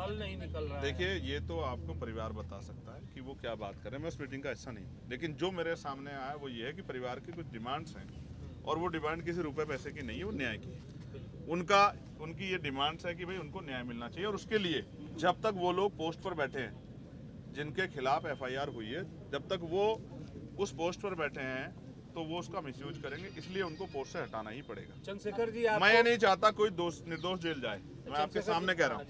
हल नहीं निकल रहा है। देखिए, ये तो आपको परिवार बता सकता है कि वो क्या बात कर रहे हैं, मैं उस मीटिंग का हिस्सा नहीं हूँ। लेकिन जो मेरे सामने आया वो ये है कि परिवार की कुछ डिमांड्स हैं और वो डिमांड किसी रुपए पैसे की नहीं है, वो न्याय की है। उनकी ये डिमांड्स है कि भाई उनको न्याय मिलना चाहिए, और उसके लिए जब तक वो लोग पोस्ट पर बैठे हैं जिनके खिलाफ FIR हुई है, जब तक वो उस पोस्ट पर बैठे हैं तो वो उसका मिसयूज करेंगे, इसलिए उनको पोस्ट से हटाना ही पड़ेगा। चंद्रशेखर जी, मैं ये नहीं चाहता कोई निर्दोष जेल जाए, मैं आपके सामने कह रहा हूँ,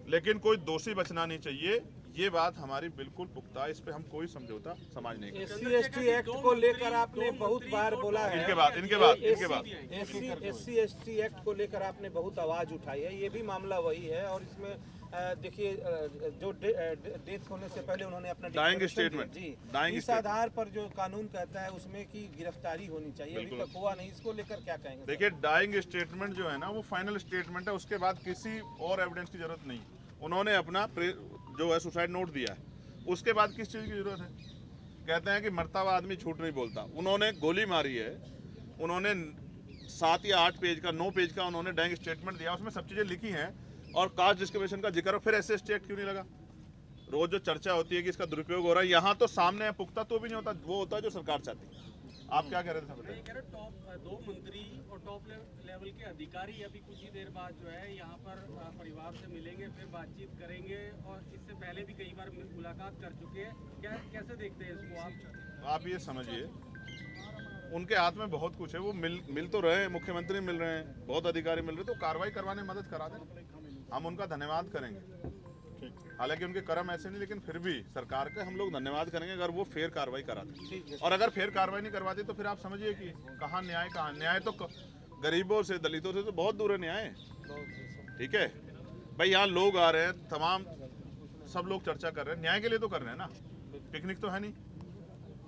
लेकिन कोई दोषी बचना नहीं चाहिए। ये बात हमारी बिल्कुल पुख्ता है, इस पे हम कोई समझौता समाज नहीं करेंगे। SC/ST एक्ट को लेकर आपने बहुत बार बोला है। इनके बाद SC/ST एक्ट को लेकर आपने बहुत आवाज उठाई है। ये भी मामला वही है, और इसमें देखिए जो डेथ होने से पहले उन्होंने अपना डाइंग स्टेटमेंट जी डाइंग इस आधार पर जो कानून कहता है उसमें की गिरफ्तारी होनी चाहिए, अभी तक हुआ नहीं। इसको लेकर क्या कहेंगे? देखिए, डाइंग स्टेटमेंट जो है ना, वो फाइनल स्टेटमेंट है, उसके बाद किसी और एविडेंस की जरूरत नहीं। उन्होंने अपना जो है सुसाइड नोट दिया है, उसके बाद किस चीज़ की जरूरत है? कहते हैं कि मरता हुआ आदमी झूठ नहीं बोलता। उन्होंने गोली मारी है, उन्होंने 7 या 8 पेज का 9 पेज का उन्होंने डाइंग स्टेटमेंट दिया, उसमें सब चीज़ें लिखी हैं, और कास्ट डिस्क्रिमिनेशन का जिक्र, फिर SC/ST एक्ट क्यों नहीं लगा? रोज जो चर्चा होती है कि इसका दुरुपयोग हो रहा है, यहाँ तो सामने है, पुख्ता तो भी नहीं होता, वो होता है जो सरकार चाहती है। आप क्या कह रहे थे? मैं कह रहा टॉप 2 मंत्री और टॉप लेवल के अधिकारी अभी कुछ ही देर बाद जो है यहाँ पर परिवार से मिलेंगे, फिर बातचीत करेंगे, और इससे पहले भी कई बार मुलाकात कर चुके हैं। क्या कैसे देखते हैं इसको आप ये समझिए, उनके हाथ में बहुत कुछ है, वो मिल तो रहे हैं, मुख्यमंत्री मिल रहे हैं, बहुत अधिकारी मिल रहे हैं, तो कार्रवाई करवाने में मदद करा दें, हम उनका धन्यवाद करेंगे। हालांकि उनके कर्म ऐसे नहीं, लेकिन फिर भी सरकार का हम लोग धन्यवाद करेंगे अगर वो फेयर कार्रवाई कराते। और अगर फेयर कार्रवाई नहीं करवाती तो फिर आप समझिए कि कहाँ न्याय तो गरीबों से, दलितों से तो बहुत दूर है न्याय। ठीक है भाई, यहाँ लोग आ रहे हैं, तमाम सब लोग चर्चा कर रहे हैं, न्याय के लिए तो कर रहे हैं ना, पिकनिक तो है नहीं।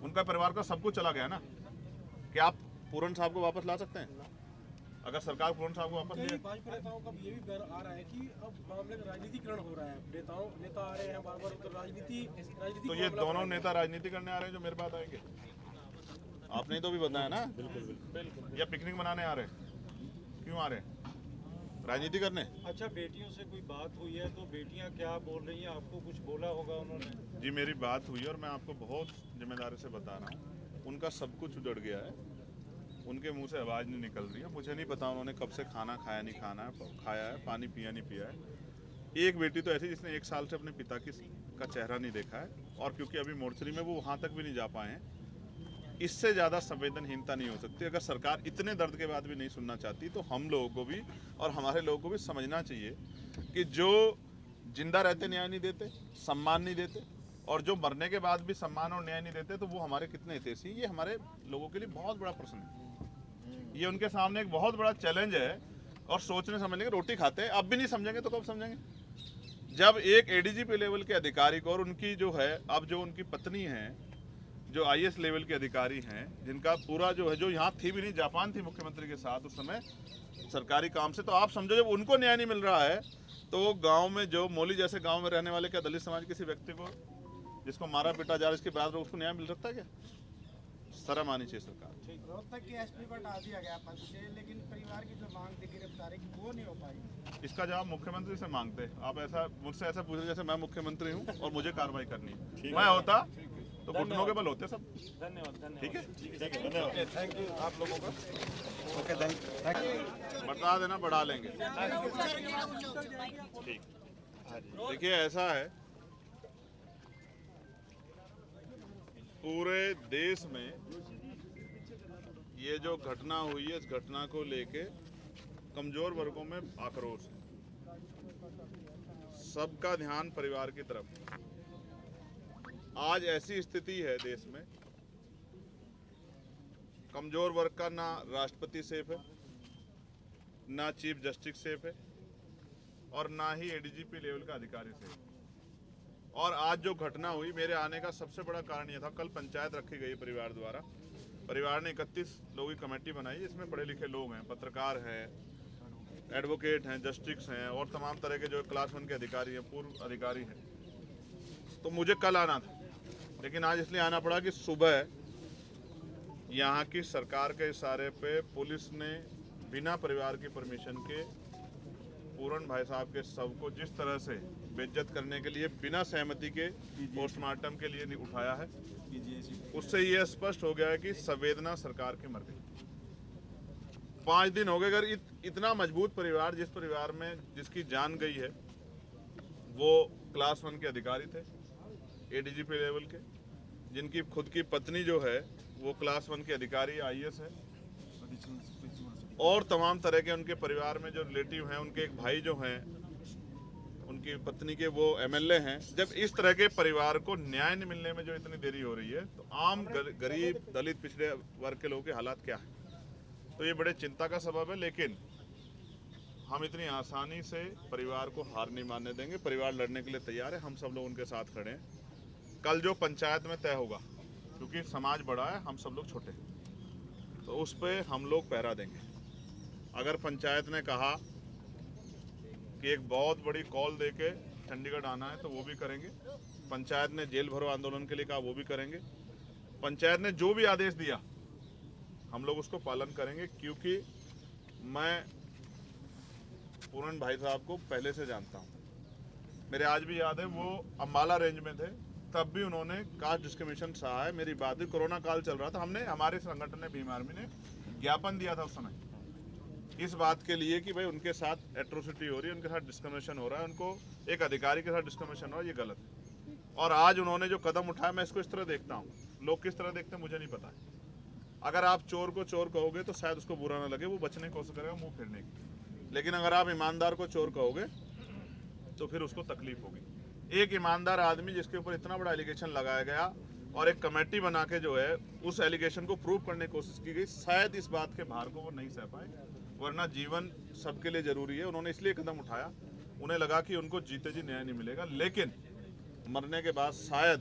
उनका परिवार का सब कुछ चला गया ना, कि आप पूरन साहब को वापस ला सकते हैं? अगर सरकार पूरन साहब को वापस ले, भाजपा नेताओं का ये भी आ रहा है कि अब मामले का राजनीतिकरण हो रहा है, नेता आ रहे हैं बार-बार, तो राजनीति तो ये दोनों नेता राजनीति करने आ रहे हैं जो मेरे पास आएंगे? आपने तो भी बताया ना। बिल्कुल। या पिकनिक मनाने आ रहे हैं? क्यों आ रहे हैं? राजनीति करने। अच्छा, बेटियों से कोई बात हुई है तो बेटियां क्या बोल रही हैं? आपको कुछ बोला होगा उन्होंने? जी, मेरी बात हुई और मैं आपको बहुत जिम्मेदारी से बता रहा हूँ, उनका सब कुछ उजड़ गया है, उनके मुंह से आवाज़ नहीं निकल रही है। मुझे नहीं पता उन्होंने कब से खाना खाया नहीं खाया है, पानी पिया नहीं पिया है। एक बेटी तो ऐसी जिसने 1 साल से अपने पिता का चेहरा नहीं देखा है, और क्योंकि अभी मोर्चरी में वो वहाँ तक भी नहीं जा पाए हैं, इससे ज़्यादा संवेदनहीनता नहीं हो सकती। अगर सरकार इतने दर्द के बाद भी नहीं सुनना चाहती तो हम लोगों को भी और हमारे लोगों को भी समझना चाहिए कि जो जिंदा रहते न्याय नहीं देते, सम्मान नहीं देते, और जो मरने के बाद भी सम्मान और न्याय नहीं देते, तो वो हमारे कितने हितैषी। ये हमारे लोगों के लिए बहुत बड़ा प्रश्न है, ये उनके सामने एक बहुत बड़ा चैलेंज है, और सोचने समझने की रोटी खाते हैं। अब भी नहीं समझेंगे तो कब समझेंगे? जब एक ADGP लेवल के अधिकारी को, और उनकी जो है अब जो उनकी पत्नी है, जो IAS लेवल के अधिकारी हैं, जिनका पूरा जो है, जो यहाँ थी भी नहीं, जापान थी मुख्यमंत्री के साथ उस समय सरकारी काम से, तो आप समझो जब उनको न्याय नहीं मिल रहा है तो गांव में, जो मोली जैसे गांव में रहने वाले क्या दलित समाज किसी व्यक्ति को जिसको मारा पीटा जा रहा है, इसके बाद उसको न्याय मिल सकता है क्या? शर्म आनी चाहिए सरकार। रोहतक के SP को हटा दिया गया पद से, लेकिन परिवार की जो मांग थी गिरफ्तारी की वो नहीं हो पाई। इसका जवाब मुख्यमंत्री से मांगते। आप ऐसा मुझसे ऐसा पूछ रहे जैसे मैं मुख्यमंत्री हूँ और मुझे कार्रवाई करनी है। मैं होता तो घुटनों के बल होते सब। धन्यवाद। ठीक है, धन्यवाद, थैंक यू आप लोगों का। Okay, thank you. बता देना, बढ़ा लेंगे। ठीक। देखिए, ऐसा है, पूरे देश में ये जो घटना हुई है, इस घटना को लेके कमजोर वर्गों में आक्रोश है, सबका ध्यान परिवार की तरफ। आज ऐसी स्थिति है देश में, कमजोर वर्ग का ना राष्ट्रपति सेफ है, ना चीफ जस्टिस सेफ है, और ना ही ADGP लेवल का अधिकारी सेफ। और आज जो घटना हुई, मेरे आने का सबसे बड़ा कारण यह था, कल पंचायत रखी गई परिवार द्वारा। परिवार ने 31 लोगों की कमेटी बनाई, इसमें पढ़े लिखे लोग हैं, पत्रकार हैं, एडवोकेट हैं, जस्टिस हैं, और तमाम तरह के जो क्लास 1 के अधिकारी हैं, पूर्व अधिकारी हैं। तो मुझे कल आना था, लेकिन आज इसलिए आना पड़ा कि सुबह यहाँ की सरकार के इशारे पे पुलिस ने बिना परिवार की परमिशन के पूरन भाई साहब के शव को जिस तरह से बेइज्जत करने के लिए बिना सहमति के पोस्टमार्टम के लिए उठाया है, उससे ये स्पष्ट हो गया है कि संवेदना सरकार की मर गई। 5 दिन हो गए। अगर इतना मजबूत परिवार, जिस परिवार में जिसकी जान गई है, वो क्लास 1 के अधिकारी थे, एडीजीपी लेवल के, जिनकी खुद की पत्नी जो है वो क्लास 1 के अधिकारी IAS है, और तमाम तरह के उनके परिवार में जो रिलेटिव हैं, उनके एक भाई जो हैं, उनकी पत्नी के वो MLA हैं। जब इस तरह के परिवार को न्याय नहीं मिलने में जो इतनी देरी हो रही है, तो आम गरीब, दलित, पिछड़े वर्ग के लोगों के हालात क्या है? तो ये बड़े चिंता का सबब है। लेकिन हम इतनी आसानी से परिवार को हार नहीं मानने देंगे। परिवार लड़ने के लिए तैयार है, हम सब लोग उनके साथ खड़े हैं। कल जो पंचायत में तय होगा, क्योंकि समाज बड़ा है, हम सब लोग छोटे हैं, तो उस पर हम लोग पहरा देंगे। अगर पंचायत ने कहा कि एक बहुत बड़ी कॉल देके चंडीगढ़ आना है, तो वो भी करेंगे। पंचायत ने जेल भरो आंदोलन के लिए कहा, वो भी करेंगे। पंचायत ने जो भी आदेश दिया, हम लोग उसको पालन करेंगे, क्योंकि मैं पूरन भाई साहब को पहले से जानता हूँ। मेरे आज भी याद है, वो अम्बाला रेंज में थे, तब भी उन्होंने कास्ट डिस्क्रिमिनेशन सहा है। मेरी बात हुई, कोरोना काल चल रहा था, हमने, हमारे संगठन ने, भीम आर्मी ने ज्ञापन दिया था उस समय इस बात के लिए कि भाई उनके साथ एट्रोसिटी हो रही है, उनके साथ डिस्क्रिमिनेशन हो रहा है, उनको एक अधिकारी के साथ डिस्क्रिमिनेशन हो रहा है, ये गलत है। और आज उन्होंने जो कदम उठाया, मैं इसको इस तरह देखता हूँ। लोग किस तरह देखते हैं मुझे नहीं पता है। अगर आप चोर को चोर कहोगे तो शायद उसको बुरा ना लगे, वो बचने की कोशिश करेगा मुंह फेरने की। लेकिन अगर आप ईमानदार को चोर कहोगे तो फिर उसको तकलीफ होगी। एक ईमानदार आदमी जिसके ऊपर इतना बड़ा एलिगेशन लगाया गया और एक कमेटी बना के जो है उस एलिगेशन को प्रूव करने की कोशिश की गई, शायद इस बात के भार को वो नहीं सह पाए। वरना जीवन सबके लिए जरूरी है। उन्होंने इसलिए कदम उठाया, उन्हें लगा कि उनको जीते जी न्याय नहीं मिलेगा, लेकिन मरने के बाद शायद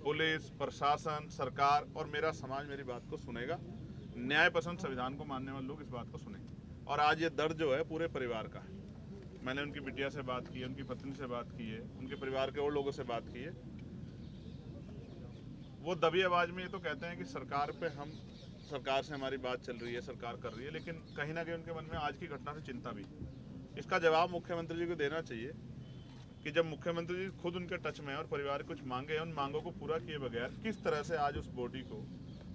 पुलिस, प्रशासन, सरकार और मेरा समाज मेरी बात को सुनेगा। न्याय पसंद, संविधान को मानने वाले लोग इस बात को सुनेंगे। और आज ये दर्द जो है पूरे परिवार का है। मैंने उनकी बिटिया से बात की है, उनकी पत्नी से बात की है, उनके परिवार के और लोगों से बात की है। वो दबी आवाज में ये तो कहते हैं कि सरकार से हमारी बात चल रही है, सरकार कर रही है, लेकिन कहीं ना कहीं उनके मन में आज की घटना से चिंता भी। इसका जवाब मुख्यमंत्री जी को देना चाहिए कि जब मुख्यमंत्री जी खुद उनके टच में है और परिवार कुछ मांगे हैं, उन मांगों को पूरा किए बगैर किस तरह से आज उस बॉडी को,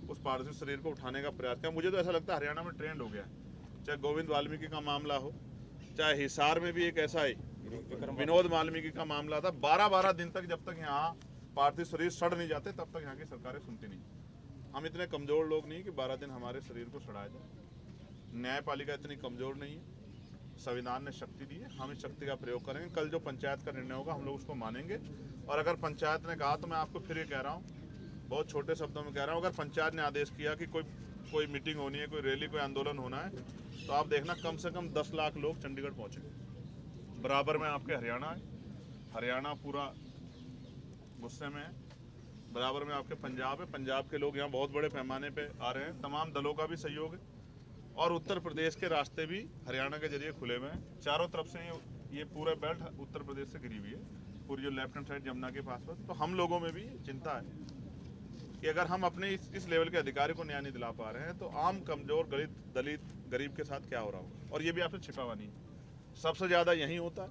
उस पार्थिव शरीर को उठाने का प्रयास किया। मुझे तो ऐसा लगता है हरियाणा में ट्रेंड हो गया। चाहे गोविंद वाल्मीकि का मामला हो, चाहे हिसार में भी एक ऐसा ही विनोद वाल्मीकि का मामला था। 12-12 दिन तक जब तक यहाँ पार्थिव शरीर सड़ नहीं जाते, तब तक यहाँ की सरकारें सुनती नहीं। हम इतने कमजोर लोग नहीं कि 12 दिन हमारे शरीर को सड़ाया जाए। न्यायपालिका इतनी कमजोर नहीं है। संविधान ने शक्ति दी है, हम इस शक्ति का प्रयोग करेंगे। कल जो पंचायत का निर्णय होगा हम लोग उसको मानेंगे। और अगर पंचायत ने कहा, तो मैं आपको फिर ये कह रहा हूँ, बहुत छोटे शब्दों में कह रहा हूँ, अगर पंचायत ने आदेश किया कि कोई मीटिंग होनी है, कोई रैली, कोई आंदोलन होना है, तो आप देखना कम से कम 10 लाख लोग चंडीगढ़ पहुँचेंगे। बराबर में आपके हरियाणा है, हरियाणा पूरा गुस्से में है। बराबर में आपके पंजाब है, पंजाब के लोग यहाँ बहुत बड़े पैमाने पे आ रहे हैं। तमाम दलों का भी सहयोग है। और उत्तर प्रदेश के रास्ते भी हरियाणा के जरिए खुले हुए हैं। चारों तरफ से ये पूरा बेल्ट उत्तर प्रदेश से घिरी हुई है, पूरी जो लेफ्ट हैंड साइड यमुना के पास। तो हम लोगों में भी चिंता है कि अगर हम अपने इस लेवल के अधिकारी को न्याय नहीं दिला पा रहे हैं, तो आम कमजोर, दलित, गरीब के साथ क्या हो रहा होगा। और ये भी आपसे छिपा हुआ नहीं है। सबसे ज़्यादा यहीं होता है,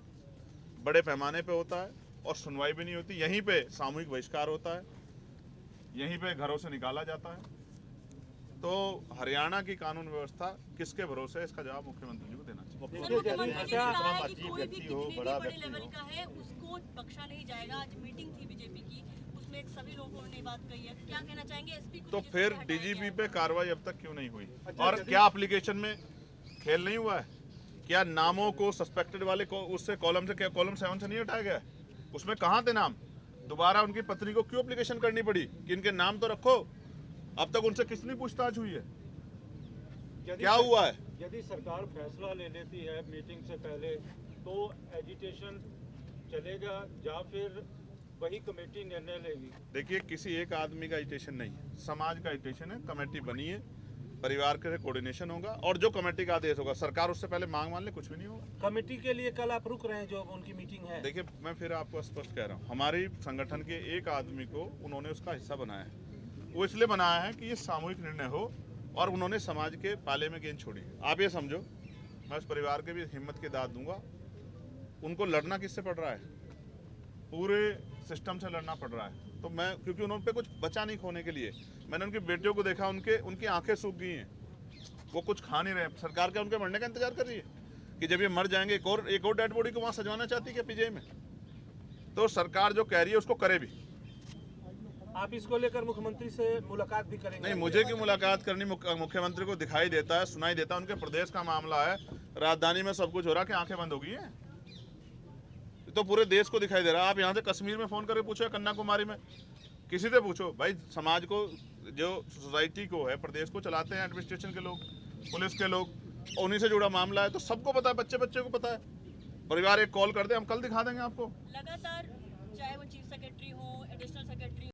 बड़े पैमाने पर होता है, और सुनवाई भी नहीं होती। यहीं पर सामूहिक बहिष्कार होता है, यहीं पे घरों से निकाला जाता है। तो हरियाणा की कानून व्यवस्था किसके भरोसे है, इसका जवाब मुख्यमंत्री जी को देना चाहिए। उसको बख्शा नहीं जाएगा। आज मीटिंग थी बीजेपी की, उसमें सभी लोगों ने बात कही है, क्या कहना चाहेंगे एसपी को? तो फिर डीजीपी पे कार्रवाई अब तक क्यों नहीं हुई? और क्या एप्लीकेशन में खेल नहीं हुआ है? क्या नामों को सस्पेक्टेड वाले को उससे कॉलम 7 से नहीं हटाया गया? उसमें कहाँ थे नाम? दोबारा उनकी पत्नी को क्यों एप्लीकेशन करनी पड़ी कि इनके नाम तो रखो? अब तक उनसे कितनी पूछताछ हुई है? क्या हुआ है? यदि सरकार फैसला ले लेती है मीटिंग से पहले, तो एजिटेशन चलेगा या फिर वही कमेटी निर्णय लेगी? देखिए, किसी एक आदमी का एजिटेशन नहीं है, समाज का एजिटेशन है। कमेटी बनी है, परिवार के कोऑर्डिनेशन होगा, और जो कमेटी का आदेश होगा, सरकार उससे पहले मांग मान ले, कुछ भी नहीं होगा। कमेटी के लिए कल आप रुक रहे हैं, जो उनकी मीटिंग है? देखिए, मैं फिर आपको स्पष्ट कह रहा हूँ, हमारी संगठन के एक आदमी को उन्होंने उसका हिस्सा बनाया है। वो इसलिए बनाया है कि ये सामूहिक निर्णय हो, और उन्होंने समाज के पाले में गेंद छोड़ी है। आप ये समझो, मैं उस परिवार के भी हिम्मत की दाद दूंगा। उनको लड़ना किससे पड़ रहा है? पूरे सिस्टम से लड़ना पड़ रहा है। तो मैं, क्योंकि उन्होंने पे कुछ बचा नहीं खोने के लिए, मैंने उनकी बेटियों को देखा, उनकी आंखें सूख गई हैं, वो कुछ खा नहीं रहे। सरकार क्या उनके मरने का इंतजार कर रही है कि जब ये मर जाएंगे एक और डेड बॉडी को वहाँ सजवाना चाहती है क्या पीजीआई में? तो सरकार जो कह रही है उसको करे भी। आप इसको लेकर मुख्यमंत्री से मुलाकात भी करेंगे? नहीं, मुझे क्यों मुलाकात करनी, मुख्यमंत्री को दिखाई देता है, सुनाई देता है, उनके प्रदेश का मामला है, राजधानी में सब कुछ हो रहा है कि आंखें बंद हो गई हैं। तो पूरे देश को दिखाई दे रहा है। आप यहाँ से कश्मीर में फोन करके पूछो, कन्याकुमारी में, किसी से पूछो भाई, समाज को, जो सोसाइटी को है, प्रदेश को चलाते हैं एडमिनिस्ट्रेशन के लोग, पुलिस के लोग, उन्हीं से जुड़ा मामला है, तो सबको पता है, बच्चे को पता है। परिवार एक कॉल कर दे, हम कल दिखा देंगे आपको। लगातार चाहे वो